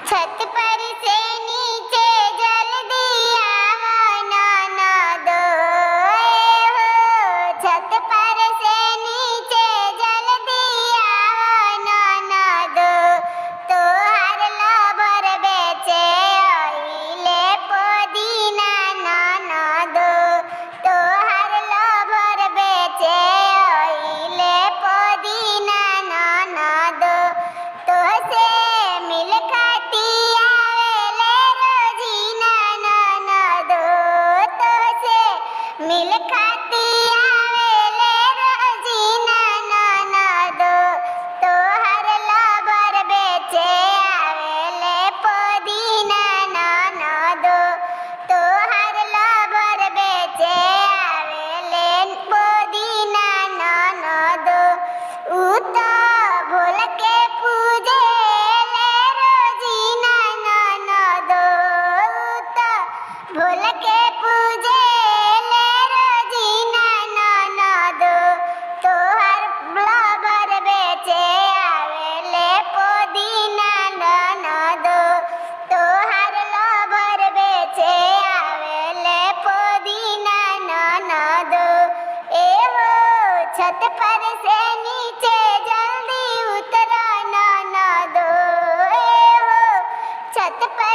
छत पर से नीचे जल्दी आओ ननदो हो। छत पर से नीचे जल्दी आओ ननदो। तोहर लबर बेचे आइले पुदीना ननदो। तोहर लबर बेचे आइले पुदीना ननदो। तोहसे मिल खाती आवेले रोजीना ननदो। तोहसे मिल खाती आवेले रोजीना ननदो। तोहर लबर बेचे आवेले पुदीना ननदो। तोहर लबर बेचे आवेले पुदीना ननदो। ऊ तो भोल के पूजे ले रोजीना ननदो। ऊ तो भोल के पूजे ले रोजीना ननदो। तोहर लबर बेचे आवेले पुदीना ननदो। तोहर लबर बेचे आवेले पुदीना ननदो। ए हो छत पर से नीचे जल्दी उतरो ननदो। ए हो छत पर